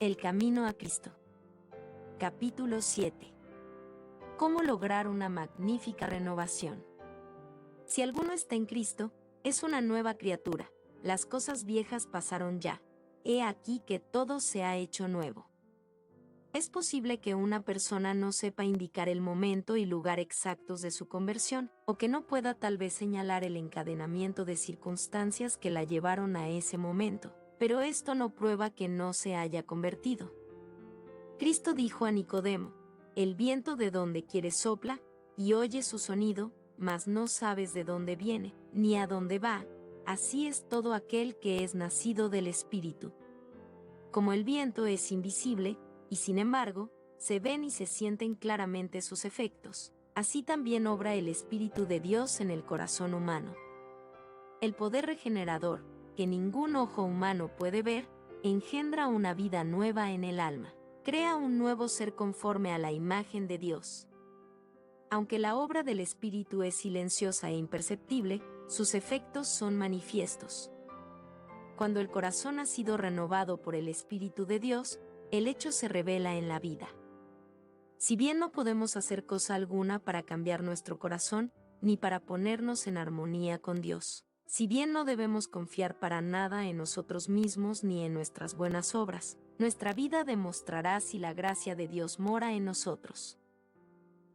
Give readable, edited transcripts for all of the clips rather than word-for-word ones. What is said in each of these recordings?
El camino a Cristo. Capítulo 7. ¿Cómo lograr una magnífica renovación? Si alguno está en Cristo, es una nueva criatura. Las cosas viejas pasaron ya. He aquí que todo se ha hecho nuevo. Es posible que una persona no sepa indicar el momento y lugar exactos de su conversión, o que no pueda tal vez señalar el encadenamiento de circunstancias que la llevaron a ese momento, pero esto no prueba que no se haya convertido. Cristo dijo a Nicodemo: el viento de donde quiere sopla, y oyes su sonido, mas no sabes de dónde viene, ni a dónde va. Así es todo aquel que es nacido del Espíritu. Como el viento es invisible, y sin embargo, se ven y se sienten claramente sus efectos, así también obra el Espíritu de Dios en el corazón humano. El poder regenerador, que ningún ojo humano puede ver, engendra una vida nueva en el alma. Crea un nuevo ser conforme a la imagen de Dios. Aunque la obra del Espíritu es silenciosa e imperceptible, sus efectos son manifiestos. Cuando el corazón ha sido renovado por el Espíritu de Dios, el hecho se revela en la vida. Si bien no podemos hacer cosa alguna para cambiar nuestro corazón, ni para ponernos en armonía con Dios, si bien no debemos confiar para nada en nosotros mismos ni en nuestras buenas obras, nuestra vida demostrará si la gracia de Dios mora en nosotros.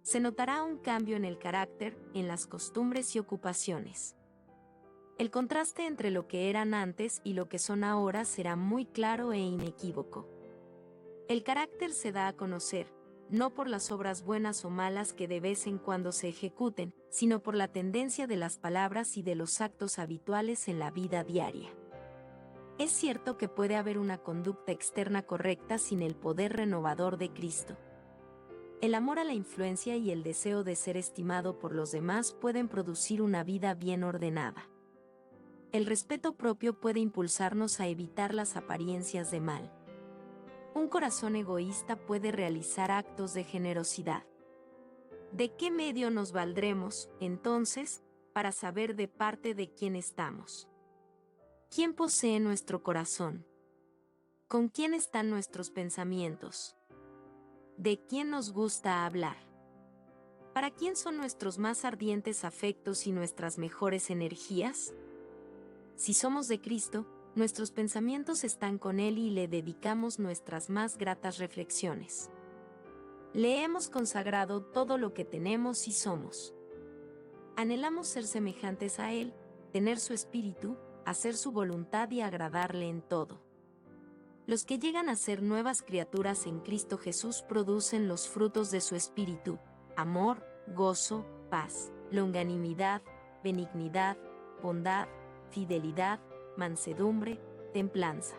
Se notará un cambio en el carácter, en las costumbres y ocupaciones. El contraste entre lo que eran antes y lo que son ahora será muy claro e inequívoco. El carácter se da a conocer, no por las obras buenas o malas que de vez en cuando se ejecuten, sino por la tendencia de las palabras y de los actos habituales en la vida diaria. Es cierto que puede haber una conducta externa correcta sin el poder renovador de Cristo. El amor a la influencia y el deseo de ser estimado por los demás pueden producir una vida bien ordenada. El respeto propio puede impulsarnos a evitar las apariencias de mal. Un corazón egoísta puede realizar actos de generosidad. ¿De qué medio nos valdremos, entonces, para saber de parte de quién estamos? ¿Quién posee nuestro corazón? ¿Con quién están nuestros pensamientos? ¿De quién nos gusta hablar? ¿Para quién son nuestros más ardientes afectos y nuestras mejores energías? Si somos de Cristo, nuestros pensamientos están con Él y le dedicamos nuestras más gratas reflexiones. Le hemos consagrado todo lo que tenemos y somos. Anhelamos ser semejantes a Él, tener su espíritu, hacer su voluntad y agradarle en todo. Los que llegan a ser nuevas criaturas en Cristo Jesús producen los frutos de su espíritu: amor, gozo, paz, longanimidad, benignidad, bondad, fidelidad, mansedumbre, templanza.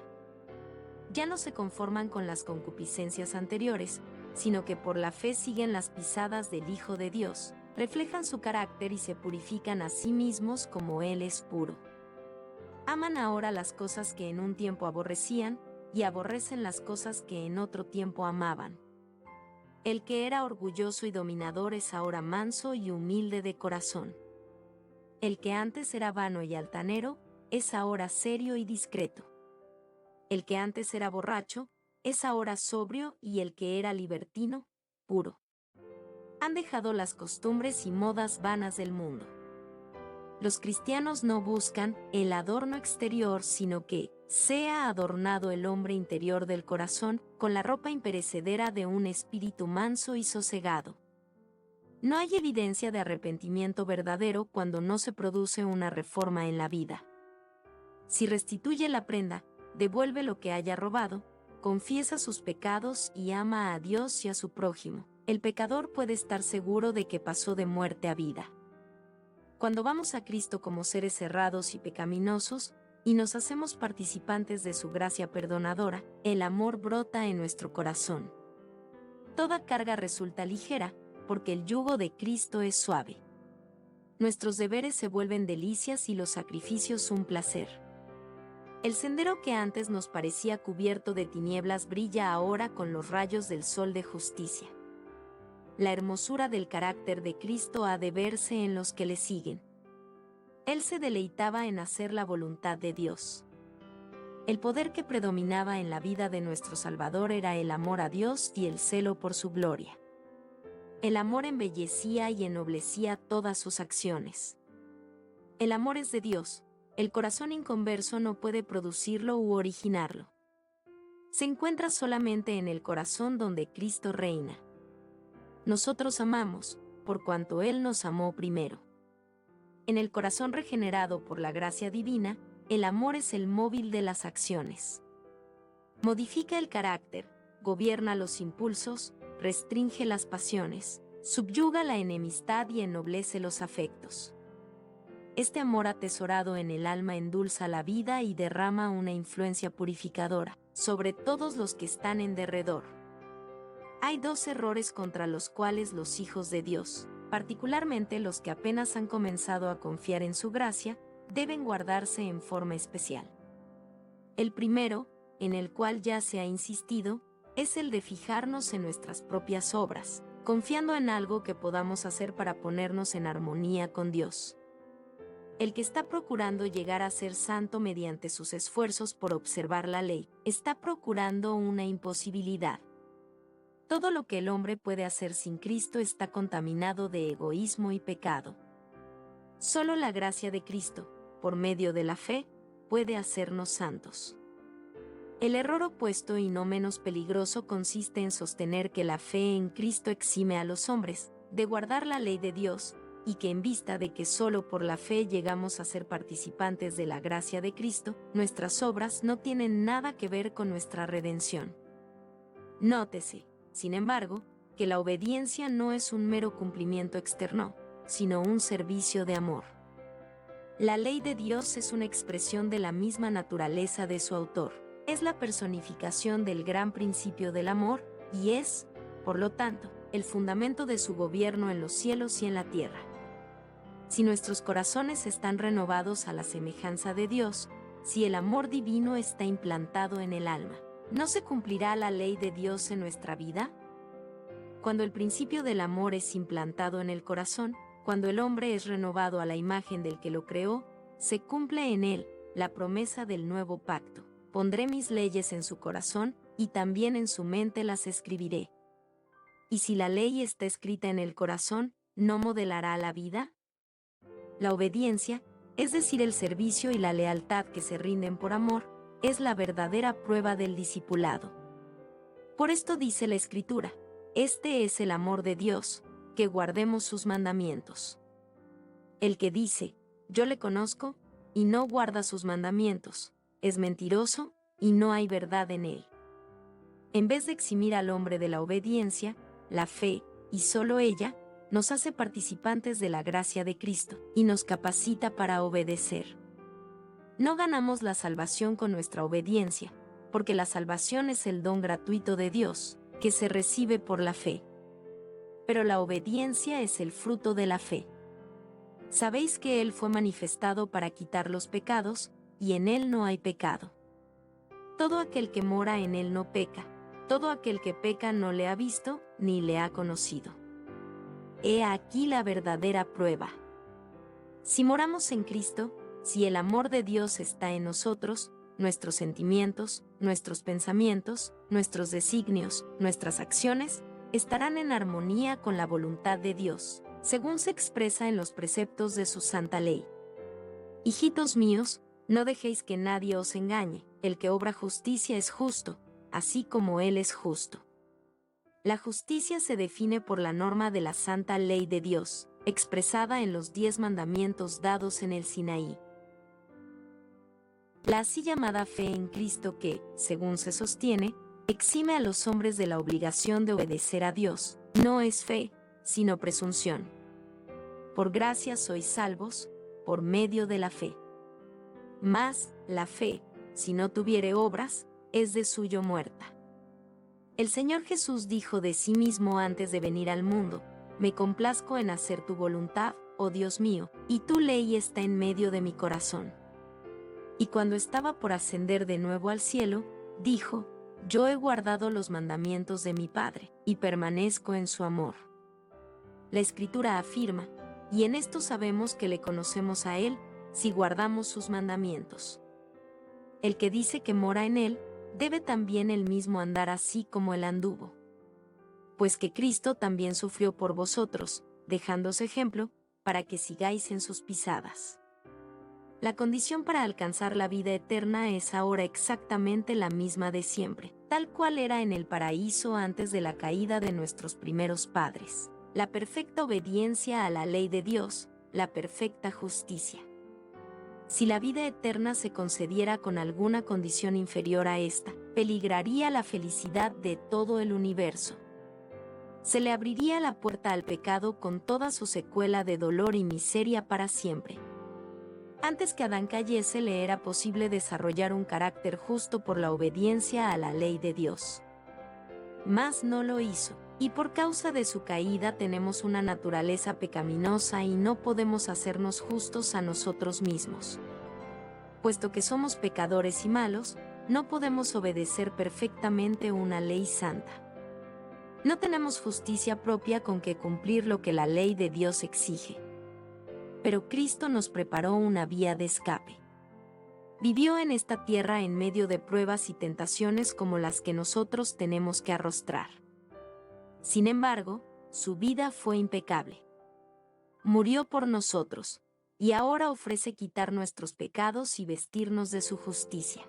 Ya no se conforman con las concupiscencias anteriores, sino que por la fe siguen las pisadas del Hijo de Dios, reflejan su carácter y se purifican a sí mismos como Él es puro. Aman ahora las cosas que en un tiempo aborrecían, y aborrecen las cosas que en otro tiempo amaban. El que era orgulloso y dominador es ahora manso y humilde de corazón. El que antes era vano y altanero, es ahora serio y discreto. El que antes era borracho, es ahora sobrio, y el que era libertino, puro. Han dejado las costumbres y modas vanas del mundo. Los cristianos no buscan el adorno exterior, sino que sea adornado el hombre interior del corazón con la ropa imperecedera de un espíritu manso y sosegado. No hay evidencia de arrepentimiento verdadero cuando no se produce una reforma en la vida. Si restituye la prenda, devuelve lo que haya robado, confiesa sus pecados y ama a Dios y a su prójimo, el pecador puede estar seguro de que pasó de muerte a vida. Cuando vamos a Cristo como seres errados y pecaminosos, y nos hacemos participantes de su gracia perdonadora, el amor brota en nuestro corazón. Toda carga resulta ligera, porque el yugo de Cristo es suave. Nuestros deberes se vuelven delicias y los sacrificios un placer. El sendero que antes nos parecía cubierto de tinieblas brilla ahora con los rayos del sol de justicia. La hermosura del carácter de Cristo ha de verse en los que le siguen. Él se deleitaba en hacer la voluntad de Dios. El poder que predominaba en la vida de nuestro Salvador era el amor a Dios y el celo por su gloria. El amor embellecía y ennoblecía todas sus acciones. El amor es de Dios, el corazón inconverso no puede producirlo u originarlo. Se encuentra solamente en el corazón donde Cristo reina. Nosotros amamos, por cuanto Él nos amó primero. En el corazón regenerado por la gracia divina, el amor es el móvil de las acciones. Modifica el carácter, gobierna los impulsos, restringe las pasiones, subyuga la enemistad y ennoblece los afectos. Este amor atesorado en el alma endulza la vida y derrama una influencia purificadora sobre todos los que están en derredor. Hay dos errores contra los cuales los hijos de Dios, particularmente los que apenas han comenzado a confiar en su gracia, deben guardarse en forma especial. El primero, en el cual ya se ha insistido, es el de fijarnos en nuestras propias obras, confiando en algo que podamos hacer para ponernos en armonía con Dios. El que está procurando llegar a ser santo mediante sus esfuerzos por observar la ley, está procurando una imposibilidad. Todo lo que el hombre puede hacer sin Cristo está contaminado de egoísmo y pecado. Solo la gracia de Cristo, por medio de la fe, puede hacernos santos. El error opuesto y no menos peligroso consiste en sostener que la fe en Cristo exime a los hombres de guardar la ley de Dios, y que en vista de que solo por la fe llegamos a ser participantes de la gracia de Cristo, nuestras obras no tienen nada que ver con nuestra redención. Nótese, sin embargo, que la obediencia no es un mero cumplimiento externo, sino un servicio de amor. La ley de Dios es una expresión de la misma naturaleza de su autor, es la personificación del gran principio del amor, y es, por lo tanto, el fundamento de su gobierno en los cielos y en la tierra. Si nuestros corazones están renovados a la semejanza de Dios, si el amor divino está implantado en el alma, ¿no se cumplirá la ley de Dios en nuestra vida? Cuando el principio del amor es implantado en el corazón, cuando el hombre es renovado a la imagen del que lo creó, se cumple en él la promesa del nuevo pacto. Pondré mis leyes en su corazón, y también en su mente las escribiré. ¿Y si la ley está escrita en el corazón, no modelará la vida? La obediencia, es decir, el servicio y la lealtad que se rinden por amor, es la verdadera prueba del discipulado. Por esto dice la Escritura, este es el amor de Dios, que guardemos sus mandamientos. El que dice, yo le conozco, y no guarda sus mandamientos, es mentiroso, y no hay verdad en él. En vez de eximir al hombre de la obediencia, la fe, y solo ella, nos hace participantes de la gracia de Cristo, y nos capacita para obedecer. No ganamos la salvación con nuestra obediencia, porque la salvación es el don gratuito de Dios, que se recibe por la fe. Pero la obediencia es el fruto de la fe. Sabéis que Él fue manifestado para quitar los pecados, y en Él no hay pecado. Todo aquel que mora en Él no peca, todo aquel que peca no le ha visto, ni le ha conocido. He aquí la verdadera prueba. Si moramos en Cristo, si el amor de Dios está en nosotros, nuestros sentimientos, nuestros pensamientos, nuestros designios, nuestras acciones, estarán en armonía con la voluntad de Dios, según se expresa en los preceptos de su santa ley. Hijitos míos, no dejéis que nadie os engañe, el que obra justicia es justo, así como Él es justo. La justicia se define por la norma de la santa ley de Dios, expresada en los 10 mandamientos dados en el Sinaí. La así llamada fe en Cristo que, según se sostiene, exime a los hombres de la obligación de obedecer a Dios, no es fe, sino presunción. Por gracia sois salvos, por medio de la fe. Mas, la fe, si no tuviere obras, es de suyo muerta. El Señor Jesús dijo de sí mismo antes de venir al mundo, me complazco en hacer tu voluntad, oh Dios mío, y tu ley está en medio de mi corazón. Y cuando estaba por ascender de nuevo al cielo, dijo, yo he guardado los mandamientos de mi Padre, y permanezco en su amor. La Escritura afirma, y en esto sabemos que le conocemos a Él, si guardamos sus mandamientos. el que dice que mora en él, debe también él mismo andar así como él anduvo. Pues que Cristo también sufrió por vosotros, dejándose ejemplo, para que sigáis en sus pisadas. La condición para alcanzar la vida eterna es ahora exactamente la misma de siempre, tal cual era en el paraíso antes de la caída de nuestros primeros padres. La perfecta obediencia a la ley de Dios, la perfecta justicia. Si la vida eterna se concediera con alguna condición inferior a esta, peligraría la felicidad de todo el universo. Se le abriría la puerta al pecado con toda su secuela de dolor y miseria para siempre. Antes que Adán cayese le era posible desarrollar un carácter justo por la obediencia a la ley de Dios. Mas no lo hizo, y por causa de su caída tenemos una naturaleza pecaminosa y no podemos hacernos justos a nosotros mismos. Puesto que somos pecadores y malos, no podemos obedecer perfectamente una ley santa. No tenemos justicia propia con que cumplir lo que la ley de Dios exige. Pero Cristo nos preparó una vía de escape. Vivió en esta tierra en medio de pruebas y tentaciones como las que nosotros tenemos que arrostrar. Sin embargo, su vida fue impecable. Murió por nosotros, y ahora ofrece quitar nuestros pecados y vestirnos de su justicia.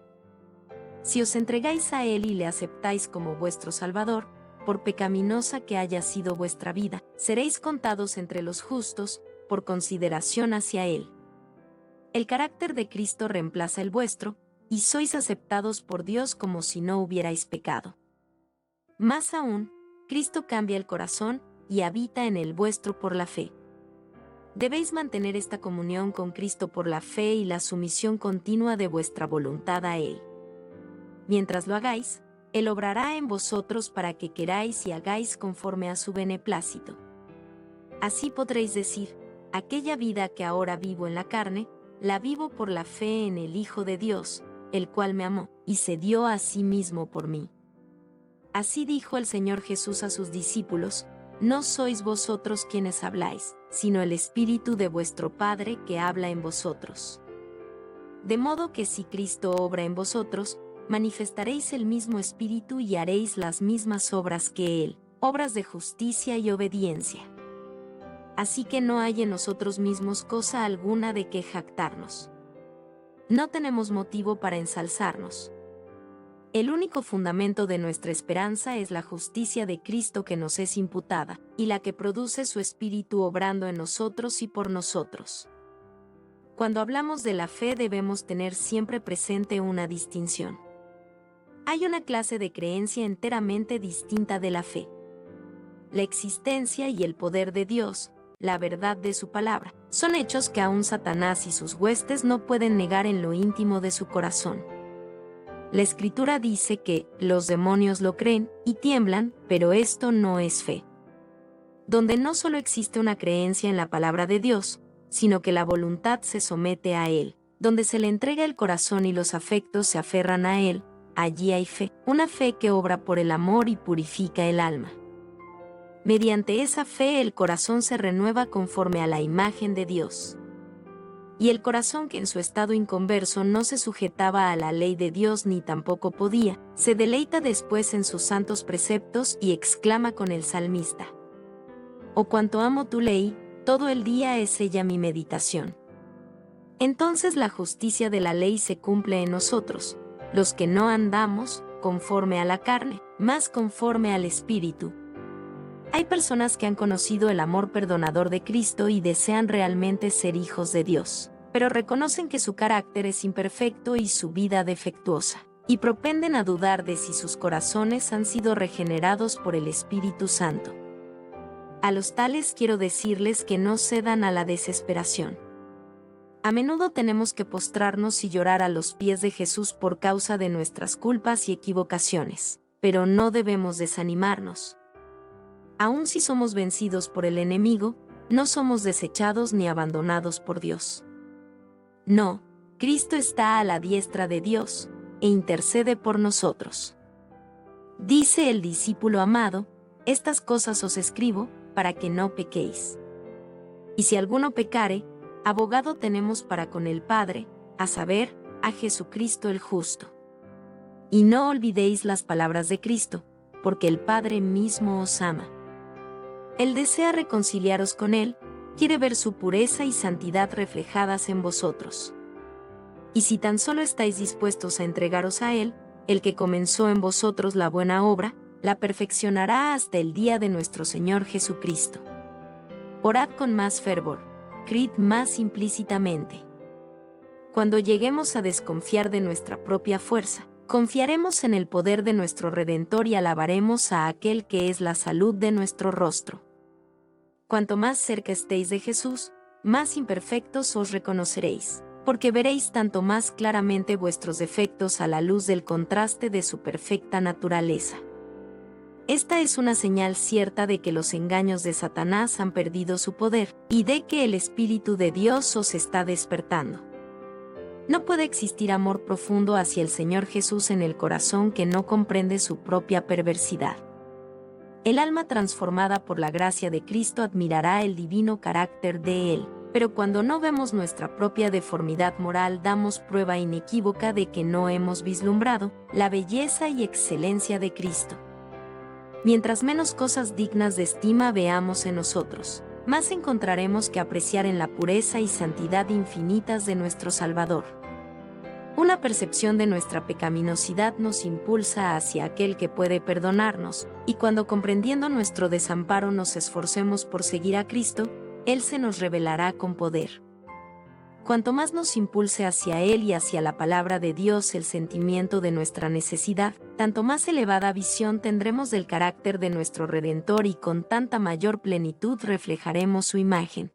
Si os entregáis a Él y le aceptáis como vuestro Salvador, por pecaminosa que haya sido vuestra vida, seréis contados entre los justos, por consideración hacia Él. El carácter de Cristo reemplaza el vuestro, y sois aceptados por Dios como si no hubierais pecado. Más aún, Cristo cambia el corazón, y habita en el vuestro por la fe. Debéis mantener esta comunión con Cristo por la fe y la sumisión continua de vuestra voluntad a Él. Mientras lo hagáis, Él obrará en vosotros para que queráis y hagáis conforme a su beneplácito. Así podréis decir, aquella vida que ahora vivo en la carne, la vivo por la fe en el Hijo de Dios, el cual me amó, y se dio a sí mismo por mí. Así dijo el Señor Jesús a sus discípulos, no sois vosotros quienes habláis, sino el Espíritu de vuestro Padre que habla en vosotros. De modo que si Cristo obra en vosotros, manifestaréis el mismo Espíritu y haréis las mismas obras que Él, obras de justicia y obediencia. Así que no hay en nosotros mismos cosa alguna de que jactarnos. No tenemos motivo para ensalzarnos. El único fundamento de nuestra esperanza es la justicia de Cristo que nos es imputada, y la que produce su Espíritu obrando en nosotros y por nosotros. Cuando hablamos de la fe debemos tener siempre presente una distinción. Hay una clase de creencia enteramente distinta de la fe. La existencia y el poder de Dios, la verdad de su palabra, son hechos que aún Satanás y sus huestes no pueden negar en lo íntimo de su corazón. La Escritura dice que los demonios lo creen y tiemblan, pero esto no es fe. Donde no solo existe una creencia en la palabra de Dios, sino que la voluntad se somete a Él, donde se le entrega el corazón y los afectos se aferran a Él, allí hay fe, una fe que obra por el amor y purifica el alma. Mediante esa fe el corazón se renueva conforme a la imagen de Dios. Y el corazón que en su estado inconverso no se sujetaba a la ley de Dios ni tampoco podía, se deleita después en sus santos preceptos y exclama con el salmista: «Oh cuánto amo tu ley, todo el día es ella mi meditación». Entonces la justicia de la ley se cumple en nosotros, los que no andamos conforme a la carne, mas conforme al Espíritu. Hay personas que han conocido el amor perdonador de Cristo y desean realmente ser hijos de Dios, pero reconocen que su carácter es imperfecto y su vida defectuosa, y propenden a dudar de si sus corazones han sido regenerados por el Espíritu Santo. A los tales quiero decirles que no cedan a la desesperación. A menudo tenemos que postrarnos y llorar a los pies de Jesús por causa de nuestras culpas y equivocaciones, pero no debemos desanimarnos. Aun si somos vencidos por el enemigo, no somos desechados ni abandonados por Dios. No, Cristo está a la diestra de Dios, e intercede por nosotros. Dice el discípulo amado: estas cosas os escribo, para que no pequéis. Y si alguno pecare, abogado tenemos para con el Padre, a saber, a Jesucristo el justo. Y no olvidéis las palabras de Cristo, porque el Padre mismo os ama. Él desea reconciliaros con Él, quiere ver su pureza y santidad reflejadas en vosotros. Y si tan solo estáis dispuestos a entregaros a Él, el que comenzó en vosotros la buena obra, la perfeccionará hasta el día de nuestro Señor Jesucristo. Orad con más fervor, creed más implícitamente. Cuando lleguemos a desconfiar de nuestra propia fuerza, confiaremos en el poder de nuestro Redentor y alabaremos a aquel que es la salud de nuestro rostro. Cuanto más cerca estéis de Jesús, más imperfectos os reconoceréis, porque veréis tanto más claramente vuestros defectos a la luz del contraste de su perfecta naturaleza. Esta es una señal cierta de que los engaños de Satanás han perdido su poder, y de que el Espíritu de Dios os está despertando. No puede existir amor profundo hacia el Señor Jesús en el corazón que no comprende su propia perversidad. El alma transformada por la gracia de Cristo admirará el divino carácter de Él, pero cuando no vemos nuestra propia deformidad moral damos prueba inequívoca de que no hemos vislumbrado la belleza y excelencia de Cristo. Mientras menos cosas dignas de estima veamos en nosotros, más encontraremos que apreciar en la pureza y santidad infinitas de nuestro Salvador. Una percepción de nuestra pecaminosidad nos impulsa hacia aquel que puede perdonarnos, y cuando comprendiendo nuestro desamparo nos esforcemos por seguir a Cristo, Él se nos revelará con poder. Cuanto más nos impulse hacia Él y hacia la palabra de Dios el sentimiento de nuestra necesidad, tanto más elevada visión tendremos del carácter de nuestro Redentor y con tanta mayor plenitud reflejaremos su imagen.